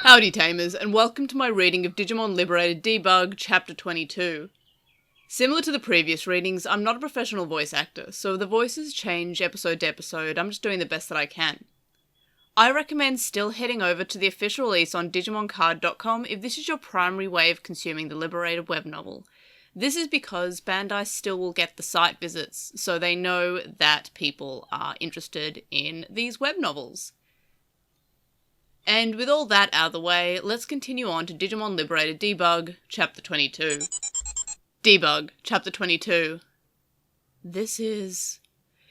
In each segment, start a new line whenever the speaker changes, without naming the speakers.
Howdy Tamers, and welcome to my reading of Digimon Liberator DEBUG.22. Similar to the previous readings, I'm not a professional voice actor, so the voices change episode to episode. I'm just doing the best that I can. I recommend still heading over to the official release on DigimonCard.com if this is your primary way of consuming the Liberator web novel. This is because Bandai still will get the site visits, so they know that people are interested in these web novels. And with all that out of the way, let's continue on to Digimon Liberator Debug, Chapter 22. Debug, Chapter 22. This is...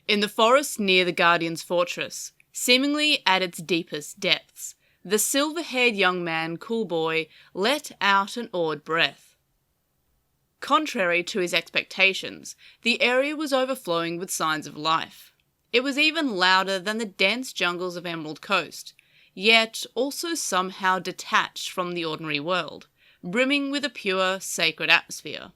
In the forest near the Guardian's fortress, seemingly at its deepest depths, the silver-haired young man, Cool Boy, let out an awed breath. Contrary to his expectations, the area was overflowing with signs of life. It was even louder than the dense jungles of Emerald Coast, yet also somehow detached from the ordinary world, brimming with a pure, sacred atmosphere.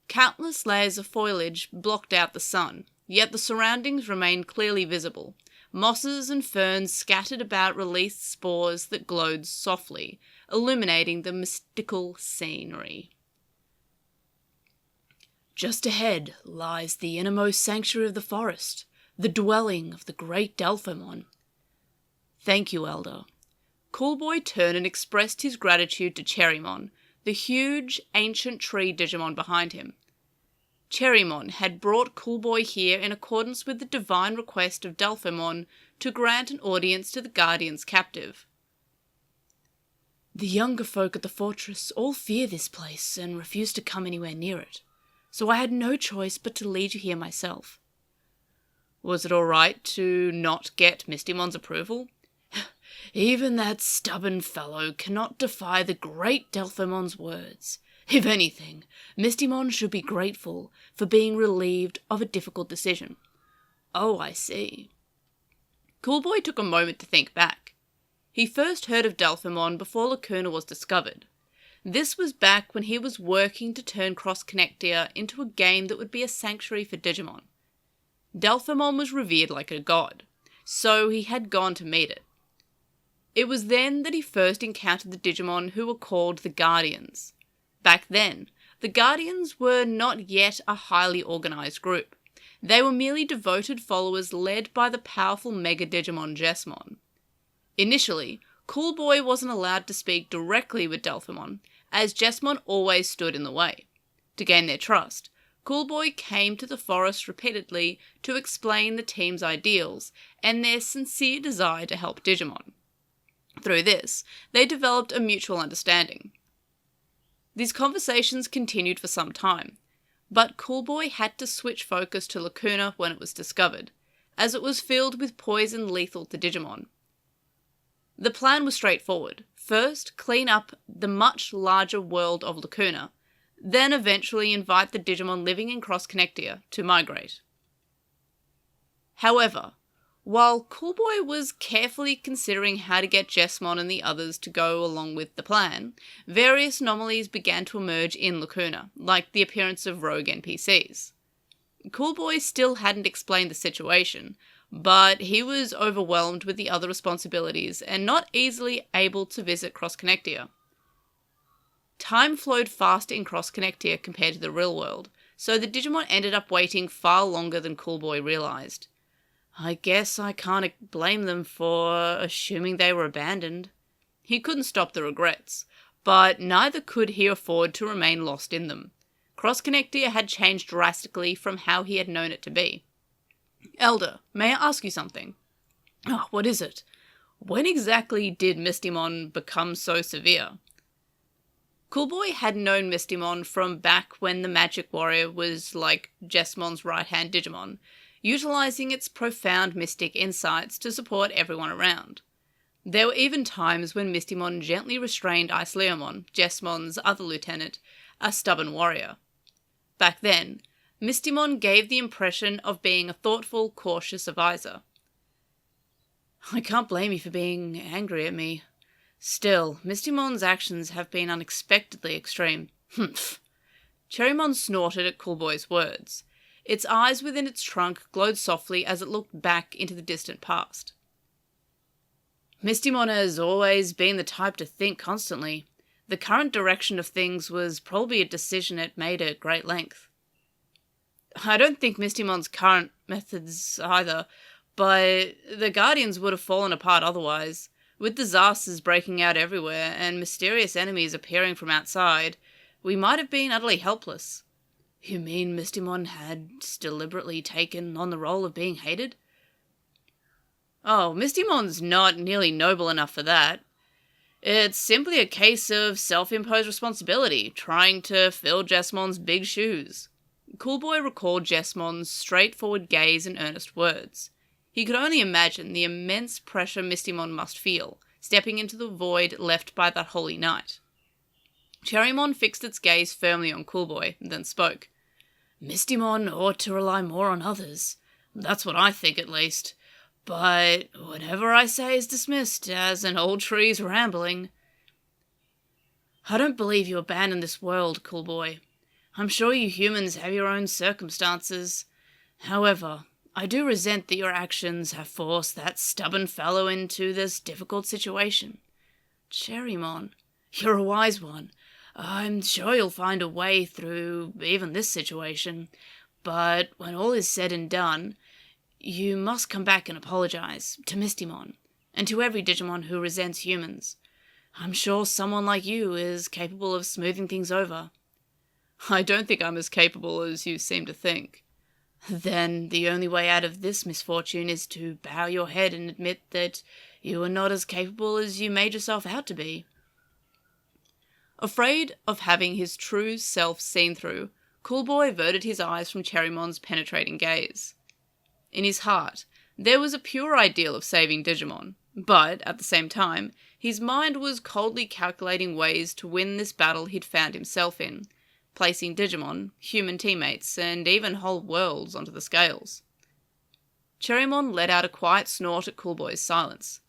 Countless layers of foliage blocked out the sun, yet the surroundings remained clearly visible. Mosses and ferns scattered about released spores that glowed softly, illuminating the mystical scenery. Just ahead lies the innermost sanctuary of the forest, the dwelling of the great Delphimon. Thank you, Elder. Cool Boy turned and expressed his gratitude to Cherrymon, the huge, ancient tree Digimon behind him. Cherrymon had brought Cool Boy here in accordance with the divine request of Delphimon to grant an audience to the Guardian's captive. The younger folk at the fortress all fear this place and refuse to come anywhere near it, so I had no choice but to lead you here myself. Was it all right to not get Mistymon's approval? Even that stubborn fellow cannot defy the great Delphimon's words. If anything, Mistymon should be grateful for being relieved of a difficult decision. Oh, I see. Cool Boy took a moment to think back. He first heard of Delphimon before Lacuna was discovered. This was back when he was working to turn Cross Connectia into a game that would be a sanctuary for Digimon. Delphimon was revered like a god, so he had gone to meet it. It was then that he first encountered the Digimon who were called the Guardians. Back then, the Guardians were not yet a highly organised group. They were merely devoted followers led by the powerful Mega Digimon Jesmon. Initially, Cool Boy wasn't allowed to speak directly with Delphimon, as Jesmon always stood in the way. To gain their trust, Cool Boy came to the forest repeatedly to explain the team's ideals and their sincere desire to help Digimon. Through this, they developed a mutual understanding. These conversations continued for some time, but Cool Boy had to switch focus to Lacuna when it was discovered, as it was filled with poison lethal to Digimon. The plan was straightforward. First, clean up the much larger world of Lacuna, then eventually invite the Digimon living in Cross Connectia to migrate. However, while Cool Boy was carefully considering how to get Jesmon and the others to go along with the plan, various anomalies began to emerge in Lacuna, like the appearance of rogue NPCs. Cool Boy still hadn't explained the situation, but he was overwhelmed with the other responsibilities and not easily able to visit Cross Connectia. Time flowed fast in Cross Connectia compared to the real world, so the Digimon ended up waiting far longer than Cool Boy realised. I guess I can't blame them for assuming they were abandoned. He couldn't stop the regrets, but neither could he afford to remain lost in them. Cross Connectia had changed drastically from how he had known it to be. Elder, may I ask you something? Oh, what is it? When exactly did Mistymon become so severe? Cool Boy had known Mistymon from back when the Magic Warrior was like Jesmon's right-hand Digimon, utilising its profound mystic insights to support everyone around. There were even times when Mistymon gently restrained Iceleomon, Jesmon's other lieutenant, a stubborn warrior. Back then, Mistymon gave the impression of being a thoughtful, cautious advisor. I can't blame you for being angry at me. Still, Mistymon's actions have been unexpectedly extreme. Humph. Cherrymon snorted at Cool Boy's words. Its eyes within its trunk glowed softly as it looked back into the distant past. Mistymon has always been the type to think constantly. The current direction of things was probably a decision it made at great length. I don't think Mistymon's current methods either, but the Guardians would have fallen apart otherwise. With disasters breaking out everywhere and mysterious enemies appearing from outside, we might have been utterly helpless. You mean Mistymon had deliberately taken on the role of being hated? Oh, Mistymon's not nearly noble enough for that. It's simply a case of self-imposed responsibility, trying to fill Jesmon's big shoes. Coolboy recalled Jesmon's straightforward gaze and earnest words. He could only imagine the immense pressure Mistymon must feel, stepping into the void left by that holy night. Cherrymon fixed its gaze firmly on Coolboy, and then spoke. Mistymon ought to rely more on others. That's what I think, at least. But whatever I say is dismissed as an old tree's rambling. I don't believe you abandoned this world, Coolboy. I'm sure you humans have your own circumstances. However, I do resent that your actions have forced that stubborn fellow into this difficult situation. Cherrymon, you're a wise one. I'm sure you'll find a way through even this situation. But when all is said and done, you must come back and apologize to Mistymon, and to every Digimon who resents humans. I'm sure someone like you is capable of smoothing things over. I don't think I'm as capable as you seem to think. Then the only way out of this misfortune is to bow your head and admit that you are not as capable as you made yourself out to be. Afraid of having his true self seen through, Coolboy averted his eyes from Cherrymon's penetrating gaze. In his heart, there was a pure ideal of saving Digimon, but, at the same time, his mind was coldly calculating ways to win this battle he'd found himself in, placing Digimon, human teammates, and even whole worlds onto the scales. Cherrymon let out a quiet snort at Coolboy's silence.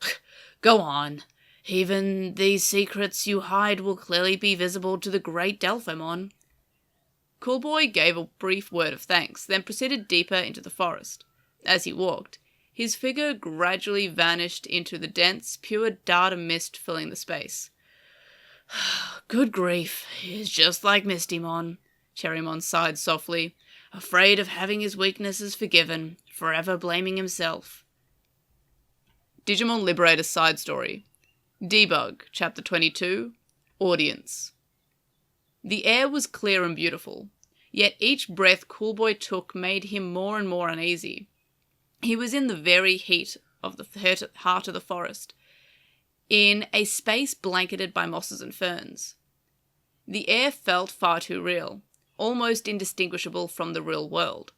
Go on. Even these secrets you hide will clearly be visible to the great Delphimon. Coolboy gave a brief word of thanks, then proceeded deeper into the forest. As he walked, his figure gradually vanished into the dense, pure data mist filling the space. Good grief, he's just like Mistymon, Cherrymon sighed softly, afraid of having his weaknesses forgiven, forever blaming himself. Digimon Liberator Side Story Debug, Chapter 22, Audience. The air was clear and beautiful, yet each breath Coolboy took made him more and more uneasy. He was in the very heat of the heart of the forest, in a space blanketed by mosses and ferns. The air felt far too real, almost indistinguishable from the real world.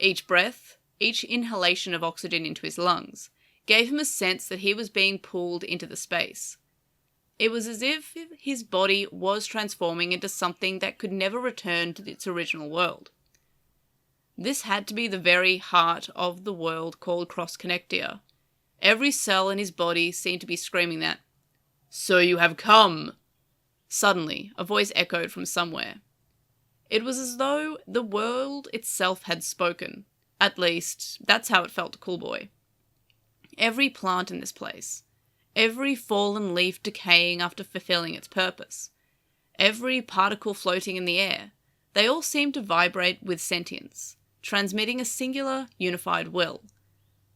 Each breath, each inhalation of oxygen into his lungs, gave him a sense that he was being pulled into the space. It was as if his body was transforming into something that could never return to its original world. This had to be the very heart of the world called Cross-Connectia. Every cell in his body seemed to be screaming that. So you have come! Suddenly, a voice echoed from somewhere. It was as though the world itself had spoken. At least, that's how it felt to Coolboy. Every plant in this place, every fallen leaf decaying after fulfilling its purpose, every particle floating in the air, they all seemed to vibrate with sentience, transmitting a singular, unified will.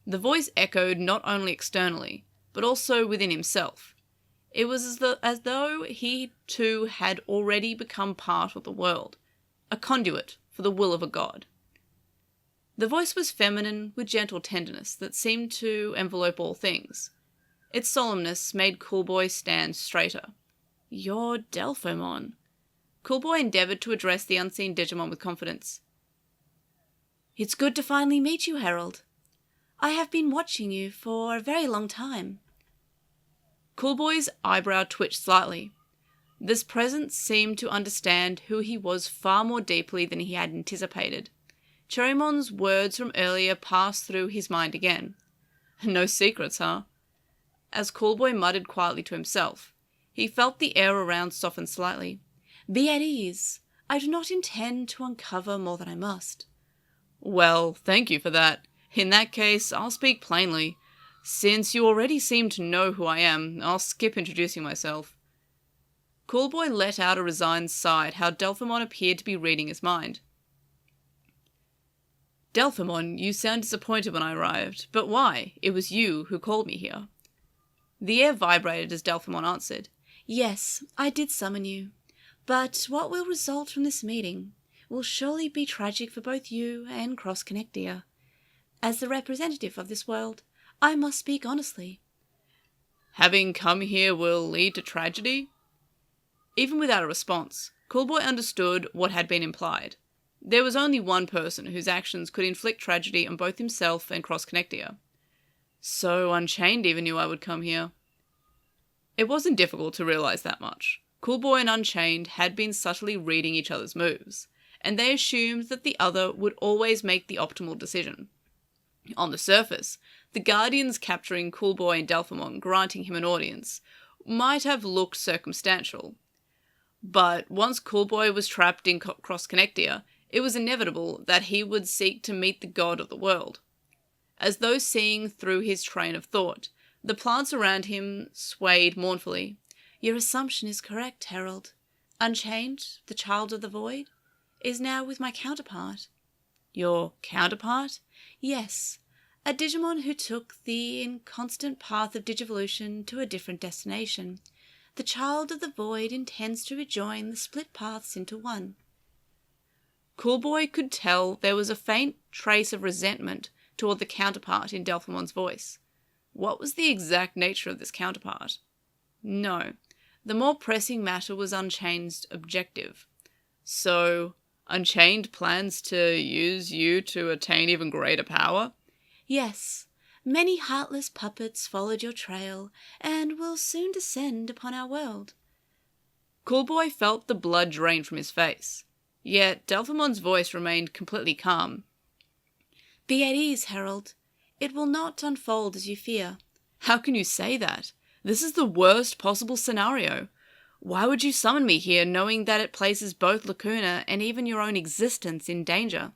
The voice echoed not only externally, but also within himself. It was as though he too had already become part of the world, a conduit for the will of a god. The voice was feminine with gentle tenderness that seemed to envelope all things. Its solemnness made Coolboy stand straighter. You're Delphimon. Coolboy endeavoured to address the unseen Digimon with confidence. It's good to finally meet you, Herald. I have been watching you for a very long time. Coolboy's eyebrow twitched slightly. This presence seemed to understand who he was far more deeply than he had anticipated. Cherrymon's words from earlier passed through his mind again. No secrets, huh? As Coolboy muttered quietly to himself, he felt the air around soften slightly. Be at ease. I do not intend to uncover more than I must. Well, thank you for that. In that case, I'll speak plainly. Since you already seem to know who I am, I'll skip introducing myself. Coolboy let out a resigned sigh at how Delphamon appeared to be reading his mind. Delphamon, you sound disappointed when I arrived, but why? It was you who called me here. The air vibrated as Delphamon answered. Yes, I did summon you. But what will result from this meeting will surely be tragic for both you and Cross Connectia. As the representative of this world, I must speak honestly. Having come here will lead to tragedy? Even without a response, Coolboy understood what had been implied. There was only one person whose actions could inflict tragedy on both himself and Cross Connectia. So Unchained even knew I would come here. It wasn't difficult to realize that much. Coolboy and Unchained had been subtly reading each other's moves, and they assumed that the other would always make the optimal decision. On the surface, the Guardians capturing Coolboy and Delphamon, granting him an audience, might have looked circumstantial. But once Coolboy was trapped in Cross Connectia, it was inevitable that he would seek to meet the god of the world. As though seeing through his train of thought, the plants around him swayed mournfully. Your assumption is correct, Herald. Unchained, the child of the void, is now with my counterpart. Your counterpart? Yes, a Digimon who took the inconstant path of Digivolution to a different destination. The child of the void intends to rejoin the split paths into one. Coolboy could tell there was a faint trace of resentment toward the counterpart in Delphamon's voice. What was the exact nature of this counterpart? No, the more pressing matter was Unchained's objective. So, Unchained plans to use you to attain even greater power? Yes, many heartless puppets followed your trail, and will soon descend upon our world. Coolboy felt the blood drain from his face. Yet Delphamon's voice remained completely calm. Be at ease, Herald. It will not unfold as you fear. How can you say that? This is the worst possible scenario. Why would you summon me here knowing that it places both Lacuna and even your own existence in danger?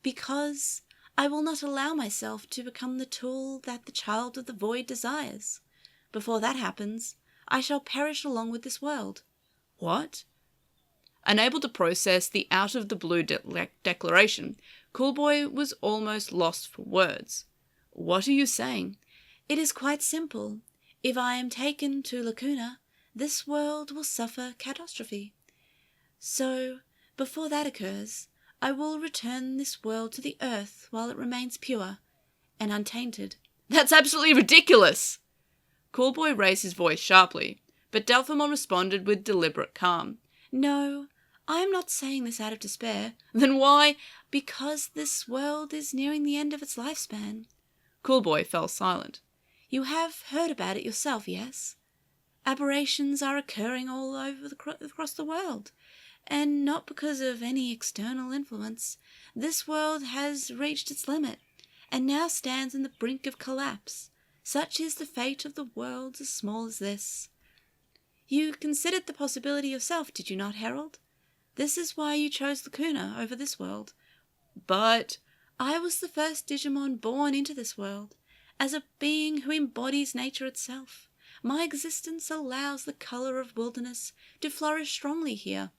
Because I will not allow myself to become the tool that the child of the void desires. Before that happens, I shall perish along with this world. What? Unable to process the out-of-the-blue declaration, Coolboy was almost lost for words. What are you saying? It is quite simple. If I am taken to Lacuna, this world will suffer catastrophe. So, before that occurs, I will return this world to the earth while it remains pure and untainted. That's absolutely ridiculous! Coolboy raised his voice sharply, but Delphamon responded with deliberate calm. No, I am not saying this out of despair. Then why? Because this world is nearing the end of its lifespan. Coolboy fell silent. You have heard about it yourself, yes? Aberrations are occurring all over across the world, and not because of any external influence. This world has reached its limit, and now stands on the brink of collapse. Such is the fate of the worlds as small as this. You considered the possibility yourself, did you not, Herald? This is why you chose Lacuna over this world. But I was the first Digimon born into this world, as a being who embodies nature itself. My existence allows the colour of wilderness to flourish strongly here.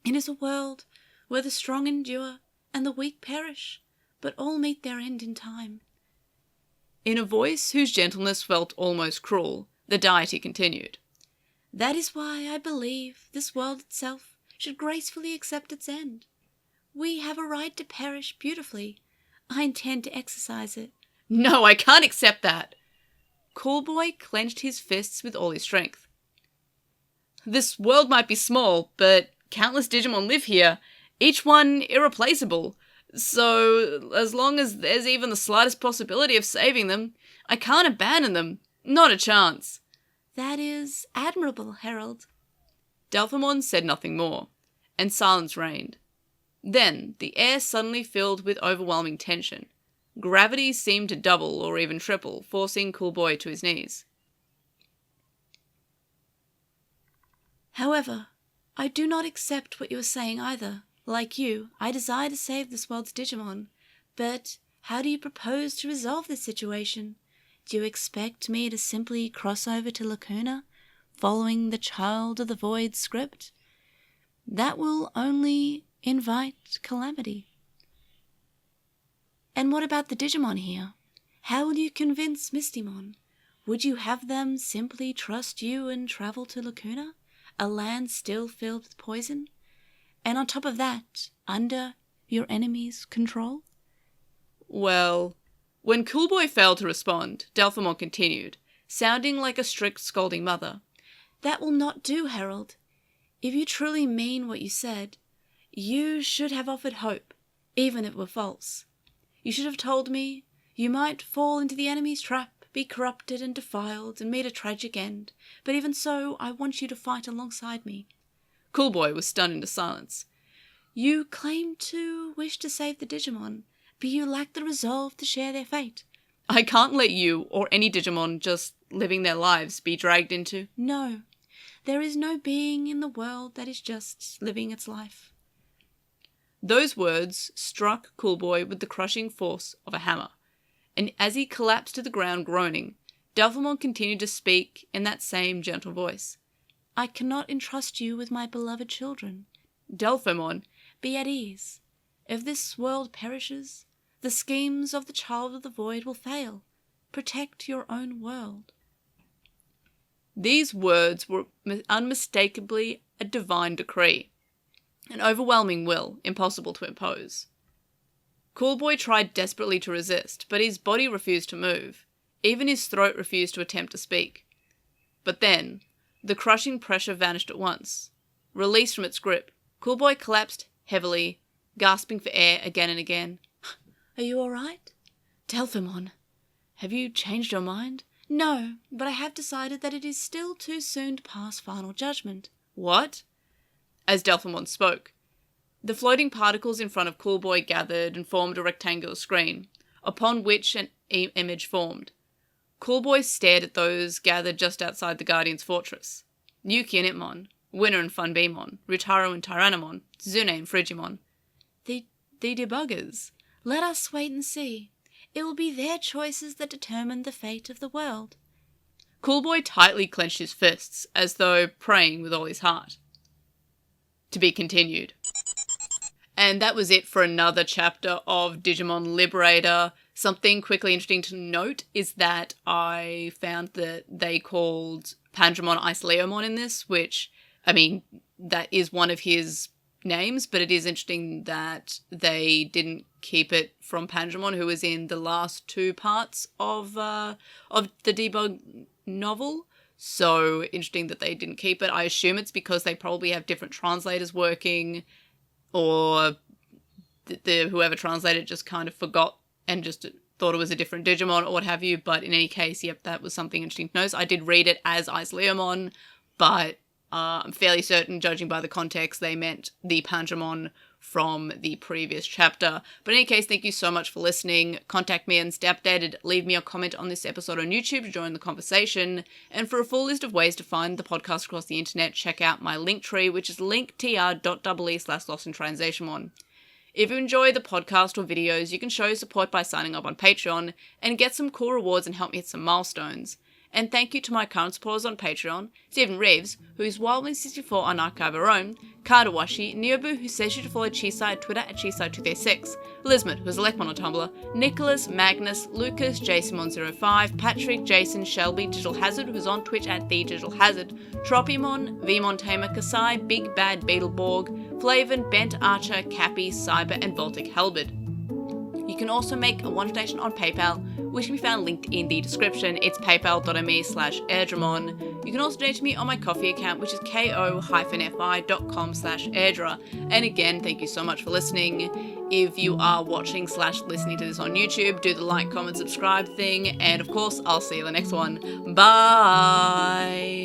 It is a world where the strong endure and the weak perish, but all meet their end in time. In a voice whose gentleness felt almost cruel, the deity continued. That is why I believe this world itself should gracefully accept its end. We have a right to perish beautifully. I intend to exercise it. No, I can't accept that. Coolboy clenched his fists with all his strength. This world might be small, but countless Digimon live here, each one irreplaceable. So, as long as there's even the slightest possibility of saving them, I can't abandon them. Not a chance. That is admirable, Herald. Delphamon said nothing more, and silence reigned. Then the air suddenly filled with overwhelming tension. Gravity seemed to double or even triple, forcing Coolboy to his knees. However, I do not accept what you are saying either. Like you, I desire to save this world's Digimon. But how do you propose to resolve this situation? Do you expect me to simply cross over to Lacuna, following the Child of the Void script? That will only invite calamity. And what about the Digimon here? How will you convince Mistymon? Would you have them simply trust you and travel to Lacuna, a land still filled with poison? And on top of that, under your enemy's control? Well, when Coolboy failed to respond, Delphamon continued, sounding like a strict scolding mother. That will not do, Herald. If you truly mean what you said, you should have offered hope, even if it were false. You should have told me you might fall into the enemy's trap, be corrupted and defiled, and meet a tragic end, but even so, I want you to fight alongside me. Coolboy was stunned into silence. You claim to wish to save the Digimon, but you lack the resolve to share their fate. I can't let you, or any Digimon just living their lives, be dragged into... No, there is no being in the world that is just living its life. Those words struck Coolboy with the crushing force of a hammer, and as he collapsed to the ground groaning, Delphamon continued to speak in that same gentle voice. I cannot entrust you with my beloved children. Delphamon, be at ease. If this world perishes, the schemes of the Child of the Void will fail. Protect your own world. These words were unmistakably a divine decree, an overwhelming will impossible to impose. Coolboy tried desperately to resist, but his body refused to move. Even his throat refused to attempt to speak. But then, the crushing pressure vanished at once. Released from its grip, Coolboy collapsed heavily, gasping for air again and again. Are you all right? Delphamon, have you changed your mind? No, but I have decided that it is still too soon to pass final judgment. What? As Delphamon spoke, the floating particles in front of Coolboy gathered and formed a rectangular screen, upon which an image formed. Coolboy stared at those gathered just outside the Guardian's fortress. Yuki and Itmon, Winner and Funbeamon, Rutaru and Tyrannomon, Zune and Frigimon. The debuggers. Let us wait and see. It will be their choices that determine the fate of the world. Coolboy tightly clenched his fists, as though praying with all his heart. To be continued. And that was it for another chapter of Digimon Liberator. Something quickly interesting to note is that I found that they called Pandramon Isleomon in this, which, I mean, that is one of his names, but it is interesting that they didn't keep it from Pandramon, who was in the last two parts of the Debug novel. So interesting that they didn't keep it. I assume it's because they probably have different translators working, or the whoever translated just kind of forgot and just thought it was a different Digimon or what have you. But in any case, yep, that was something interesting to note. I did read it as Isleomon, but I'm fairly certain, judging by the context, they meant the Pandramon from the previous chapter. But in any case, thank you so much for listening. Contact me and stay updated. Leave me a comment on this episode on YouTube to join the conversation. And for a full list of ways to find the podcast across the internet, check out my link tree, which is linktr.ee/LostinTranslationmon. If you enjoy the podcast or videos, you can show support by signing up on Patreon and get some cool rewards and help me hit some milestones. And thank you to my current supporters on Patreon, Stephen Reeves, who is Wildman64 on Archive Our Own, Kardawashi, Neobu, who says you should follow Chisai at Twitter at Chisai236, Lismet, who is Elecmon on Tumblr, Nicholas, Magnus, Lucas, JSimon05, Patrick, Jason, Shelby, Digital Hazard, who is on Twitch at The Digital Hazard, Tropimon, Vmon Tamer, Kasai, Big Bad Beetleborg, Flavin, Bent Archer, Cappy, Cyber, and Voltic Helbid. You can also make a one-donation on PayPal, which can be found linked in the description. It's paypal.me/airdramon. You can also donate to me on my Ko-fi account, which is ko-fi.com/airdra. And again, thank you so much for listening. If you are watching/listening to this on YouTube, do the like, comment, subscribe thing. And of course, I'll see you in the next one. Bye!